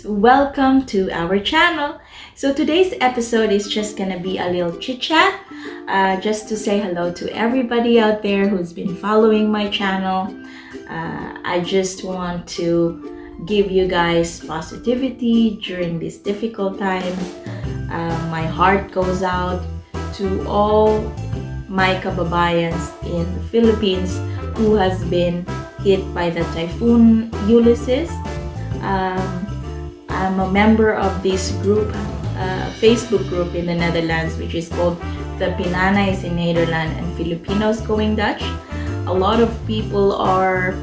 Welcome to our channel. So today's episode is just gonna be a little chit chat, just to say hello to everybody out there who's been following my channel. I just want to give you guys positivity during these difficult times. My heart goes out to all my kababayans in the Philippines who has been hit by the Typhoon Ulysses. I'm a member of this group, Facebook group in the Netherlands, which is called the Pinanays in Nederland and Filipinos Going Dutch. A lot of people are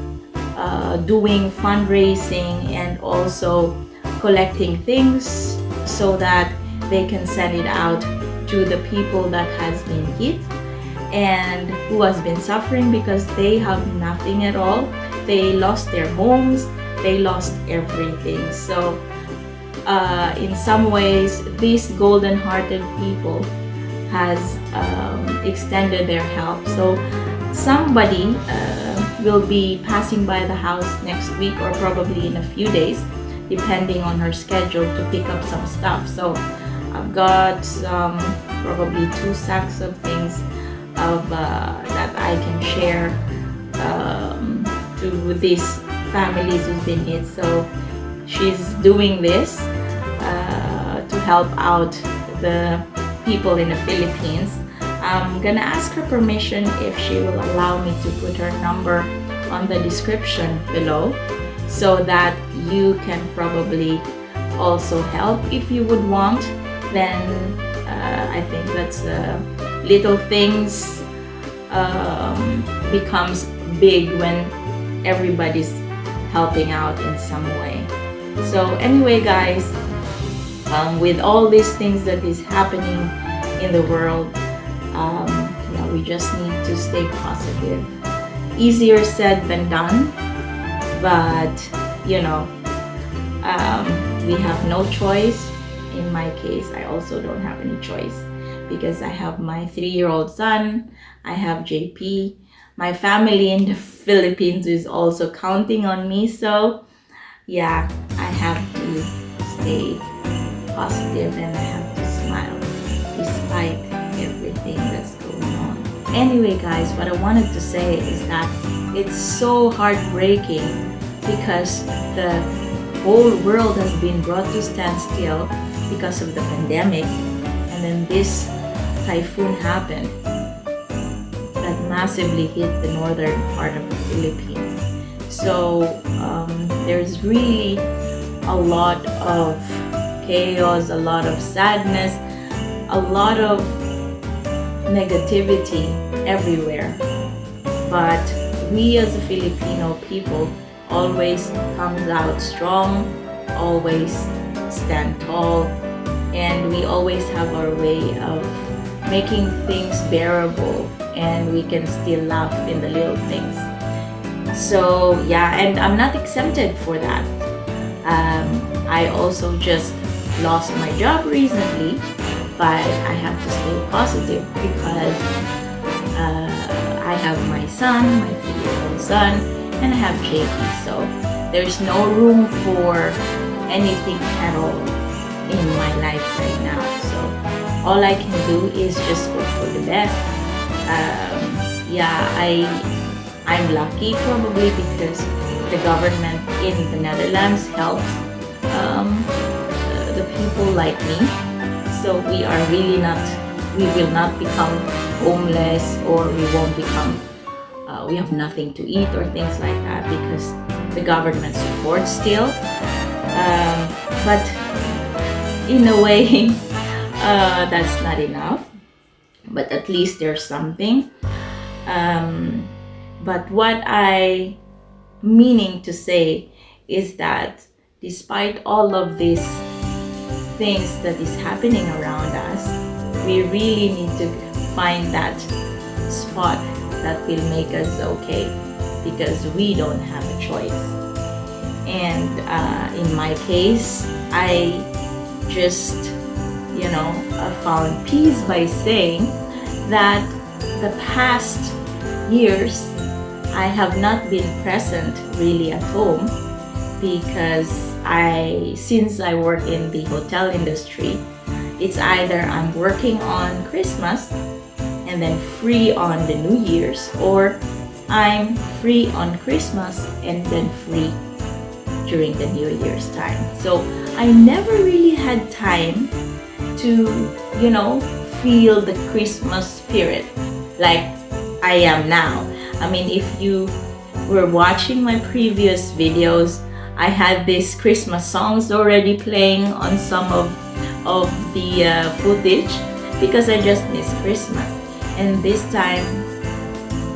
doing fundraising and also collecting things so that they can send it out to the people that has been hit and who has been suffering because they have nothing at all. They lost their homes, they lost everything. So in some ways, these golden-hearted people has extended their help. So somebody will be passing by the house next week or probably in a few days, depending on her schedule, to pick up some stuff. So I've got probably 2 sacks of things that I can share to these families who've been hit. So she's doing this to help out the people in the Philippines. I'm gonna ask her permission if she will allow me to put her number on the description below so that you can probably also help if you would want. Then I think that's little things becomes big when everybody's helping out in some way. So anyway, guys, with all these things that is happening in the world, we just need to stay positive. Easier said than done, but we have no choice. In my case, I also don't have any choice because I have my 3-year-old son, I have JP, my family in the Philippines is also counting on me. So yeah, I have to stay positive and I have to smile despite everything that's going on. Anyway, guys, what I wanted to say is that it's so heartbreaking because the whole world has been brought to standstill because of the pandemic, and then this typhoon happened that massively hit the northern part of the Philippines. So there's really a lot of chaos, a lot of sadness, a lot of negativity everywhere. But we as a Filipino people always comes out strong, always stand tall, and we always have our way of making things bearable, and we can still laugh in the little things. So yeah, and I'm not exempted for that. I also just lost my job recently, but I have to stay positive because I have my son, my 3-year-old son, and I have JP. So there's no room for anything at all in my life right now. So all I can do is just hope for the best. I'm lucky probably because the government in the Netherlands helps the people like me. So we are really not, we will not become homeless, or we won't become, we have nothing to eat or things like that, because the government supports still. But in a way, that's not enough. But at least there's something. But what I meaning to say is that despite all of these things that is happening around us, we really need to find that spot that will make us okay, because we don't have a choice. And in my case, I just, found peace by saying that the past years I have not been present really at home, because since I work in the hotel industry, it's either I'm working on Christmas and then free on the New Year's, or I'm free on Christmas and then free during the New Year's time. So I never really had time to, feel the Christmas spirit like I am now. I mean, if you were watching my previous videos, I had these Christmas songs already playing on some of the footage, because I just miss Christmas. And this time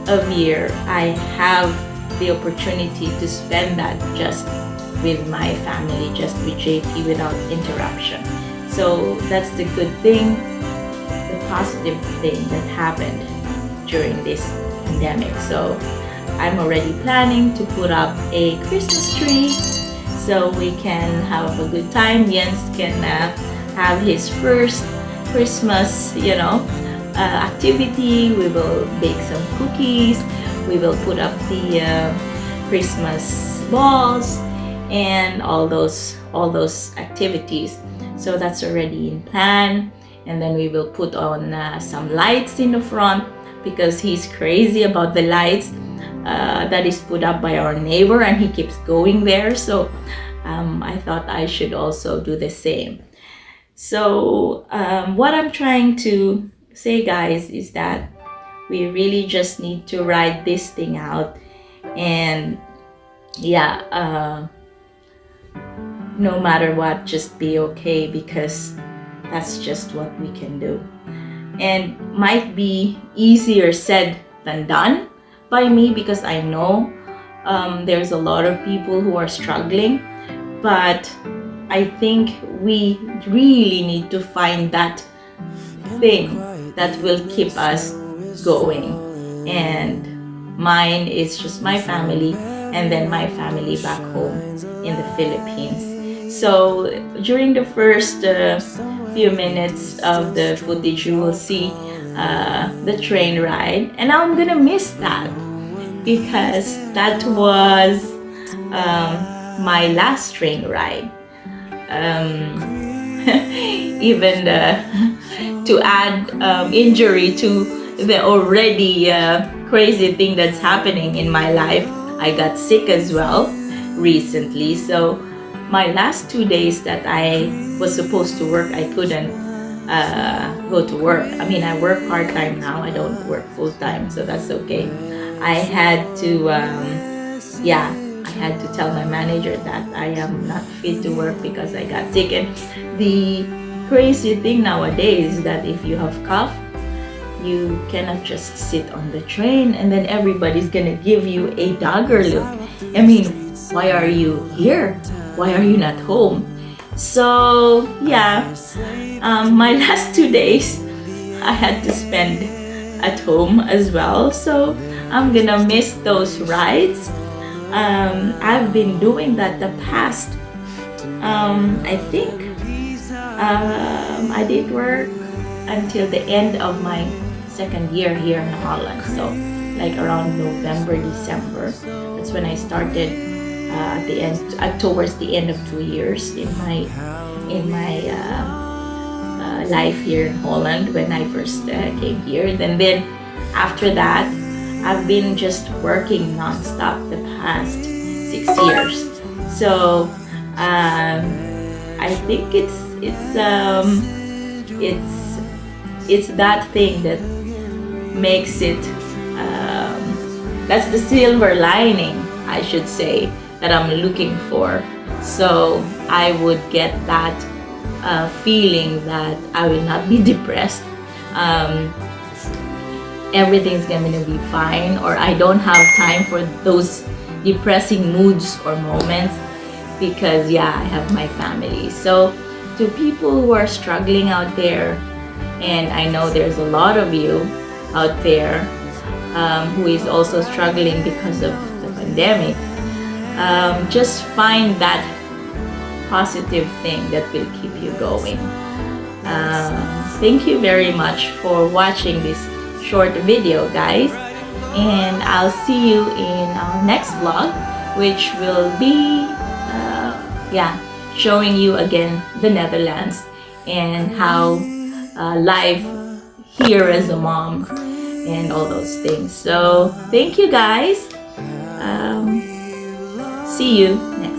of year, I have the opportunity to spend that just with my family, just with JP, without interruption. So that's the good thing, the positive thing that happened during this pandemic. So I'm already planning to put up a Christmas tree so we can have a good time. Jens can have his first Christmas, activity. We will bake some cookies. We will put up the Christmas balls and all those activities. So that's already in plan. And then we will put on some lights in the front, because he's crazy about the lights that is put up by our neighbor, and he keeps going there. So I thought I should also do the same. So what I'm trying to say, guys, is that we really just need to ride this thing out, and no matter what, just be okay, because that's just what we can do. And might be easier said than done by me, because I know there's a lot of people who are struggling, but I think we really need to find that thing that will keep us going. And mine is just my family, and then my family back home in the Philippines. So during the first few minutes of the footage, you will see the train ride, and I'm gonna miss that, because that was my last train ride. Even to add injury to the already crazy thing that's happening in my life, I got sick as well recently. So my last 2 days that I was supposed to work, I couldn't go to work. I mean, I work part-time now. I don't work full-time, so that's okay. I had to, I had to tell my manager that I am not fit to work because I got sick. And the crazy thing nowadays is that if you have cough, you cannot just sit on the train and then everybody's gonna give you a dagger look. I mean, why are you here? Why are you not home? So my last 2 days I had to spend at home as well. So I'm gonna miss those rides. I've been doing that the past, I think I did work until the end of my second year here in Holland. So like around November, December, that's when I started at the end, towards the end of 2 years in my life here in Holland when I first came here. And then after that, I've been just working non-stop the past 6 years. So I think it's that thing that makes it, that's the silver lining, I should say, that I'm looking for. So I would get that feeling that I will not be depressed. Everything's gonna be fine, or I don't have time for those depressing moods or moments, because yeah, I have my family. So to people who are struggling out there, and I know there's a lot of you out there who is also struggling because of the pandemic, just find that positive thing that will keep you going. Thank you very much for watching this short video, guys, and I'll see you in our next vlog, which will be showing you again the Netherlands and how life here as a mom and all those things. So thank you, guys. See you next